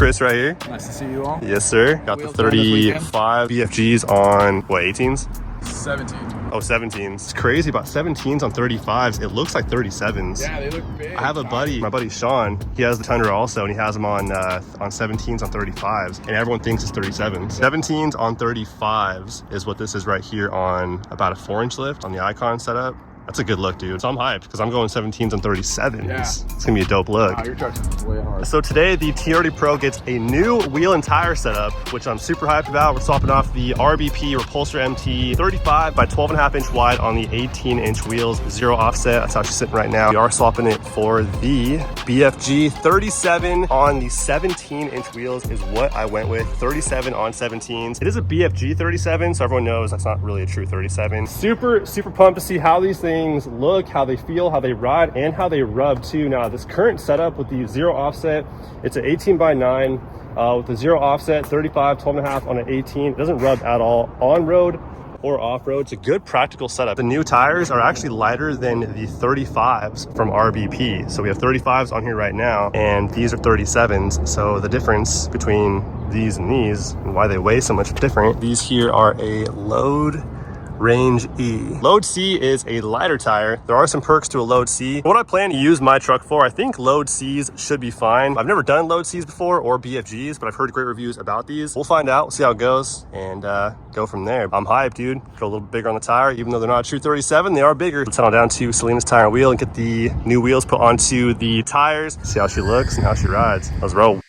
Chris right here. Nice to see you all. Yes, sir. Got the 35 BFGs on, what, 18s? 17. Oh, 17s. It's crazy about 17s on 35s. It looks like 37s. Yeah, they look big. I have a buddy, my buddy Sean. He has the Tundra also, and he has them on 17s on 35s, and everyone thinks it's 37s. 17s on 35s is what this is right here on about a 4-inch lift on the Icon setup. That's a good look, dude. So I'm hyped because I'm going 17s on 37s. Yeah. It's gonna be a dope look. Wow, your truck's way hard. So today the TRD Pro gets a new wheel and tire setup, which I'm super hyped about. We're swapping off the RBP Repulsor MT 35 by 12.5 inch wide on the 18-inch wheels, 0 offset. That's how she's sitting right now. We are swapping it for the BFG 37 on the 17-inch wheels is what I went with. 37 on 17s. It is a BFG 37, so everyone knows that's not really a true 37. Super pumped to see how these things look, how they feel, how they ride, and how they rub too. Now this current setup with the 0 offset, it's an 18 by 9 with the 0 offset, 35, 12.5 on an 18. It doesn't rub at all on road or off-road. It's a good practical setup. The new tires are actually lighter than the 35s from RBP. So we have 35s on here right now, and these are 37s. So the difference between these and why they weigh so much different, these here are a Load Range E. Load C is a lighter tire. There are some perks to a Load C. What I plan to use my truck for, I think Load Cs should be fine. I've never done Load Cs before or BFGs, but I've heard great reviews about these. We'll find out, we'll see how it goes, and go from there. I'm hyped, dude. Go a little bigger on the tire. Even though they're not a true 37, they are bigger. Let's head on down to Selena's Tire and Wheel and get the new wheels put onto the tires, see how she looks and how she rides. Let's roll.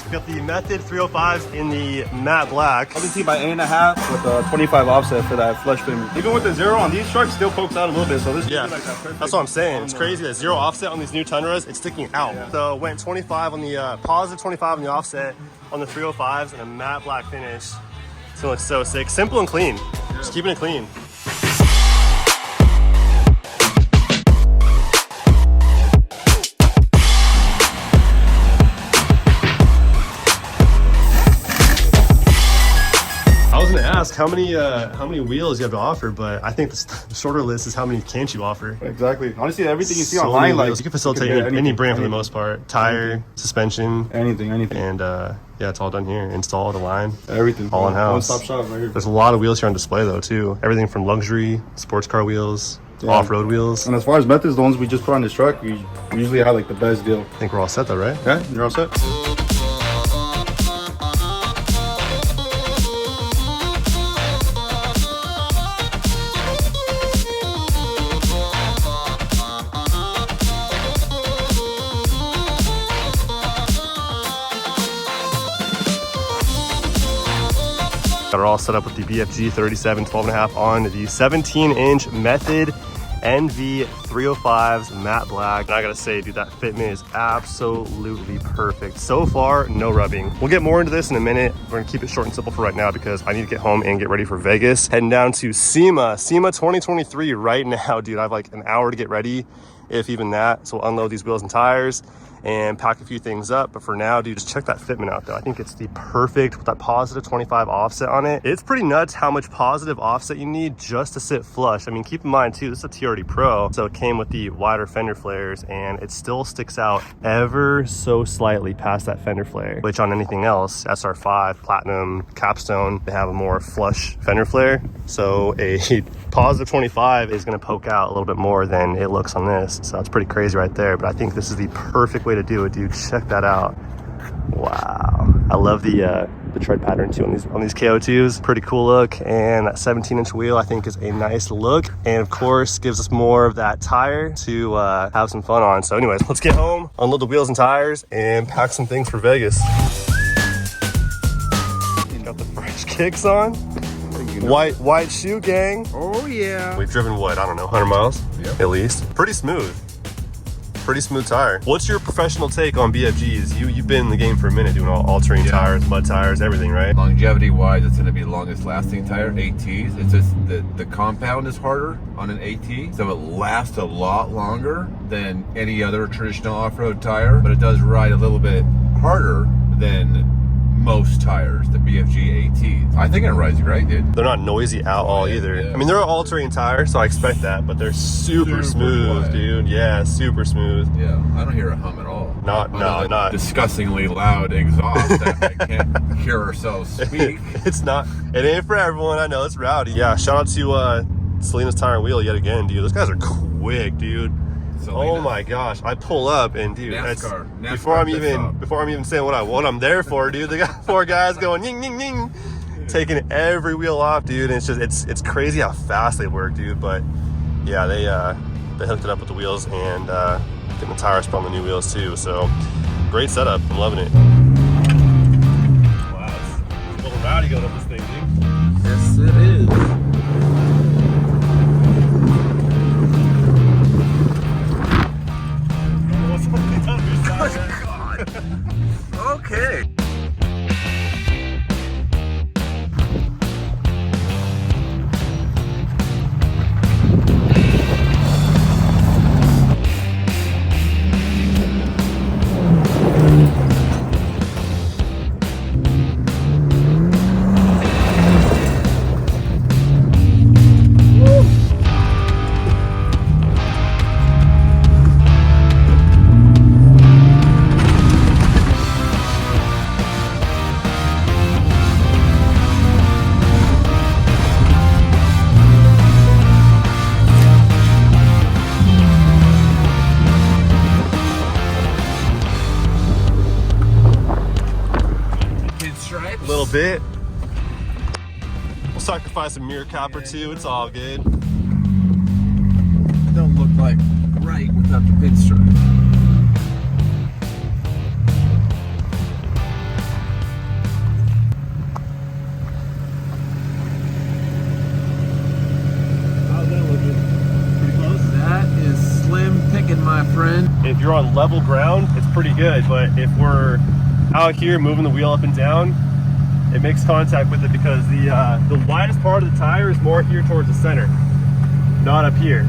We got the Method 305s in the matte black. 17 by 8.5 with a 25 offset for that flush fitment. Even with the 0 on these trucks, still pokes out a little bit. So this is like that perfect. That's what I'm saying. It's crazy that 0 offset on these new Tundras, it's sticking out. Yeah. So went 25 on the positive 25 on the offset on the 305s and a matte black finish. It's gonna look so sick. Simple and clean. Yeah. Just keeping it clean. Ask how many wheels you have to offer, but I think the shorter list is how many can't you offer. Exactly. Honestly, everything you see online, like you can facilitate any brand for the most part. Tire, suspension, anything. And yeah, it's all done here. Installed, aligned, everything. All in house. One-stop shop right here. There's a lot of wheels here on display though too. Everything from luxury, sports car wheels, off-road wheels. And as far as methods, the ones we just put on this truck, we usually have like the best deal. I think we're all set though, right? Yeah, you're all set. Got it all set up with the BFG 37 12.5 on the 17-inch Method NV 305s matte black. And I gotta say, dude, that fitment is absolutely perfect. So far, no rubbing. We'll get more into this in a minute. We're gonna keep it short and simple for right now because I need to get home and get ready for Vegas. Heading down to SEMA 2023 right now, dude. I have like an hour to get ready, if even that. So we'll unload these wheels and tires and pack a few things up. But for now, dude, just check that fitment out though. I think it's the perfect with that positive 25 offset on it. It's pretty nuts how much positive offset you need just to sit flush. I mean, keep in mind too, this is a TRD Pro, so it came with the wider fender flares and it still sticks out ever so slightly past that fender flare, which on anything else, SR5, Platinum, Capstone, they have a more flush fender flare. So a positive 25 is gonna poke out a little bit more than it looks on this. So that's pretty crazy right there. But I think this is the perfect way to do it, dude. Check that out. Wow. I love the tread pattern too on these KO2s. Pretty cool look. And that 17-inch wheel I think is a nice look. And of course gives us more of that tire to have some fun on. So anyways, let's get home, unload the wheels and tires, and pack some things for Vegas. Got the fresh kicks on. White shoe gang. Oh yeah. We've driven what, I don't know, 100 miles? Yep. At least. Pretty smooth tire. What's your professional take on BFGs? You've been in the game for a minute doing all terrain tires, mud tires, everything, right? Longevity wise, it's going to be the longest lasting tire, ATs. It's just the compound is harder on an AT, so it lasts a lot longer than any other traditional off-road tire, but it does ride a little bit harder than most tires, the BFG ATs. I think it rides great, dude. They're not noisy at all either. Yeah. I mean, they're an all-terrain tire, so I expect that, but they're super smooth, quiet. dude. Yeah, super smooth. Yeah, I don't hear a hum at all. Not disgustingly loud exhaust that I can't hear ourselves speak. It ain't for everyone. I know it's rowdy. Yeah, shout out to Selena's Tire and Wheel yet again, dude. Those guys are quick, dude. Oh my gosh, I pull up and dude, NASCAR before I'm even saying what I'm there for, dude. They got 4 guys going ying ying ying, taking every wheel off, dude. And it's crazy how fast they work, dude. But yeah, they hooked it up with the wheels and getting the tires put on the new wheels too. So great setup. I'm loving it. Wow, it's a little rowdy going up this thing, dude. Yes, it is. Okay. A little bit. We'll sacrifice a mirror cap or two. It's all good. Don't look like right without the pinstripe. How's that looking? Pretty close? That is slim picking, my friend. If you're on level ground, it's pretty good. But if we're out here moving the wheel up and down, it makes contact with it because the widest part of the tire is more here towards the center, not up here.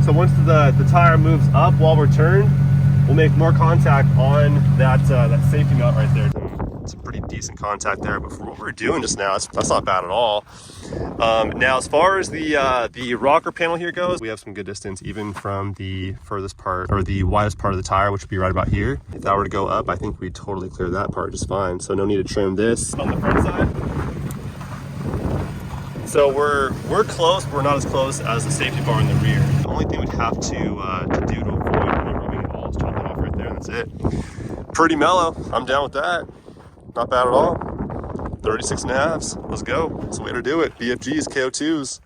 So once the tire moves up while we're turned, we'll make more contact on that safety mount right there. It's a pretty decent contact there, but for what we're doing just now, that's not bad at all. Now, as far as the rocker panel here goes, we have some good distance even from the furthest part or the widest part of the tire, which would be right about here. If that were to go up, I think we'd totally clear that part just fine. So no need to trim this on the front side. So we're close, but we're not as close as the safety bar in the rear. The only thing we'd have to do to avoid any rubbing at all is chop it off right there, and that's it. Pretty mellow. I'm down with that. Not bad at all. 36.5s. Let's go. That's the way to do it. BFGs, KO2s,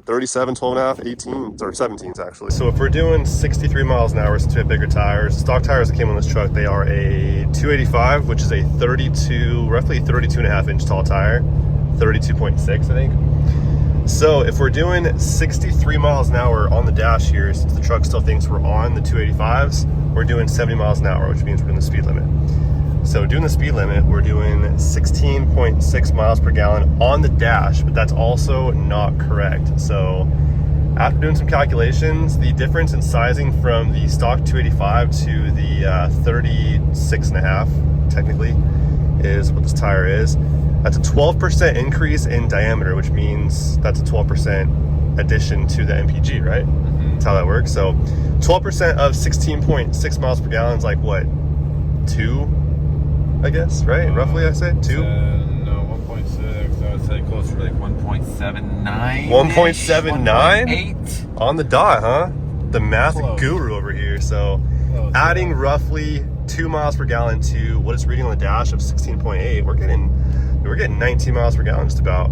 37, 12.5, 18, or 17s actually. So if we're doing 63 miles an hour since we have bigger tires, stock tires that came on this truck, they are a 285, which is a roughly 32.5 inch tall tire, 32.6 I think. So if we're doing 63 miles an hour on the dash here, since the truck still thinks we're on the 285s, we're doing 70 miles an hour, which means we're doing the speed limit. So doing the speed limit, we're doing 16.6 miles per gallon on the dash, but that's also not correct. So after doing some calculations, the difference in sizing from the stock 285 to the 36.5, technically, is what this tire is. That's a 12% increase in diameter, which means that's a 12% addition to the MPG, right? Mm-hmm. That's how that works. So 12% of 16.6 miles per gallon is like what? 2? I guess, right? Roughly, I say 2? No, 1.6. I would say closer to like 1.79. 1.79? 1.8. On the dot, huh? The math Close. guru over here. So adding roughly 2 miles per gallon to what it's reading on the dash of 16.8, we're getting 19 miles per gallon just about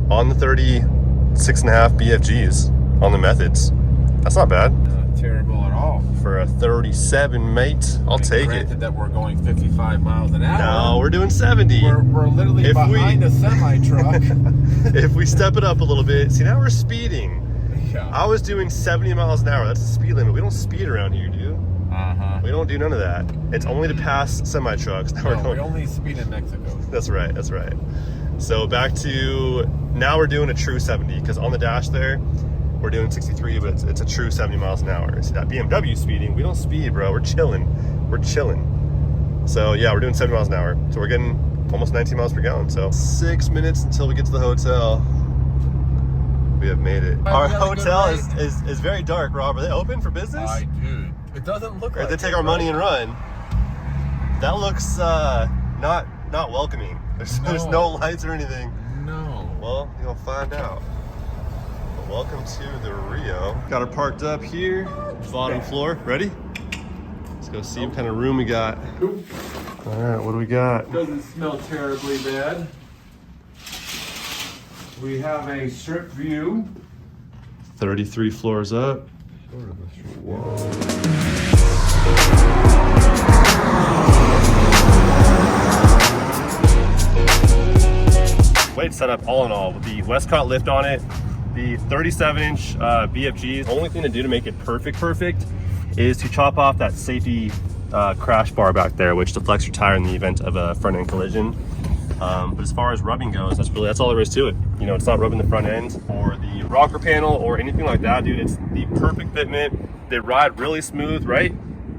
on the 36.5 BFGs on the methods. That's not bad. Not terrible at all. For a 37, mate, I'll take it. Granted that we're going 55 miles an hour. No, we're doing 70. We're literally behind a semi-truck. If we step it up a little bit, see now we're speeding. Yeah. I was doing 70 miles an hour. That's the speed limit. We don't speed around here, dude. Uh-huh. We don't do none of that. It's only to pass semi-trucks. No, we only speed in Mexico. That's right, that's right. So back to, now we're doing a true 70, because on the dash there, we're doing 63, but it's a true 70 miles an hour. See that BMW speeding, we don't speed, bro. We're chilling. We're chilling. So yeah, we're doing 70 miles an hour. So we're getting almost 19 miles per gallon. So 6 minutes until we get to the hotel. We have made it. Our hotel is very dark, Rob. Are they open for business? Dude, it doesn't look Or like they take our money and run. That looks not welcoming. There's no lights or anything. No. Well, you'll find out. But welcome to the Rio. Got her parked up here, bottom floor. Ready? Let's go see what kind of room we got. All right, what do we got? Doesn't smell terribly bad. We have a strip view. 33 floors up. Weight setup all in all with the Westcott lift on it, the 37-inch BFGs. The only thing to do to make it perfect is to chop off that safety crash bar back there, which deflects your tire in the event of a front end collision. But as far as rubbing goes, that's all there is to it. You know, it's not rubbing the front end or the rocker panel or anything like that, dude. It's the perfect fitment. They ride really smooth, right?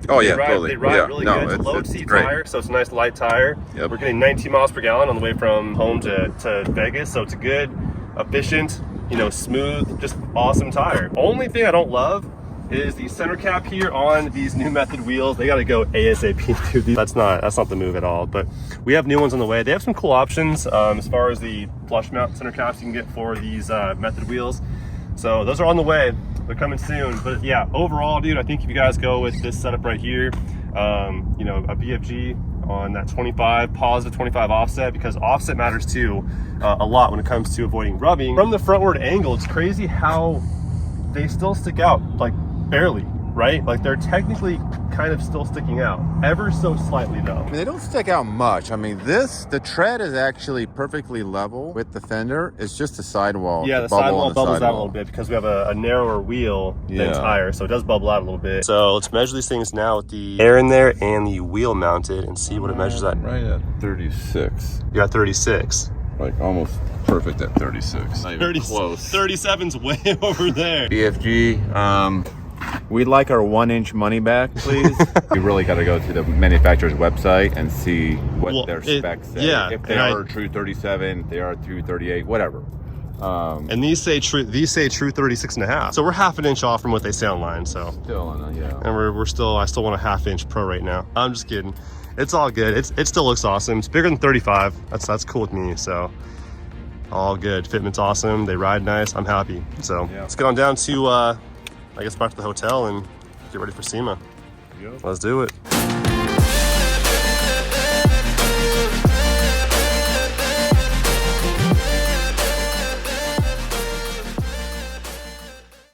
Oh yeah, totally. They ride really good. It's a low seat tire, so it's a nice light tire. Yep. We're getting 19 miles per gallon on the way from home to Vegas, so it's a good, efficient, you know, smooth, just awesome tire. Only thing I don't love is the center cap here on these new Method wheels. They got to go ASAP, dude. That's not the move at all. But we have new ones on the way. They have some cool options as far as the flush mount center caps you can get for these Method wheels. So those are on the way. They're coming soon. But yeah, overall, dude, I think if you guys go with this setup right here, you know, a BFG on that 25 positive 25 offset, because offset matters too a lot when it comes to avoiding rubbing. From the frontward angle, it's crazy how they still stick out, like barely, right? Like they're technically kind of still sticking out, ever so slightly though. I mean, they don't stick out much. I mean, the tread is actually perfectly level with the fender. It's just the sidewall. Yeah, the sidewall bubbles out a little bit because we have a narrower wheel than tire, so it does bubble out a little bit. So let's measure these things now with the air in there and the wheel mounted and see what it measures at. Right at 36. You're at 36. Like almost perfect at 36. Not even close. 37's way over there. BFG, we'd like our 1-inch money back, please. We really got to go to the manufacturer's website and see what their specs say. Yeah, if they are true 37, if they are true 38, whatever. And these say true 36 and a half. So we're half an inch off from what they say online. So Still on, yeah. and I still want a 1/2 inch pro right now. I'm just kidding. It's all good. It still looks awesome. It's bigger than 35. That's cool with me. So all good. Fitment's awesome. They ride nice. I'm happy. So let's get on down to I guess back to the hotel and get ready for SEMA. Let's do it.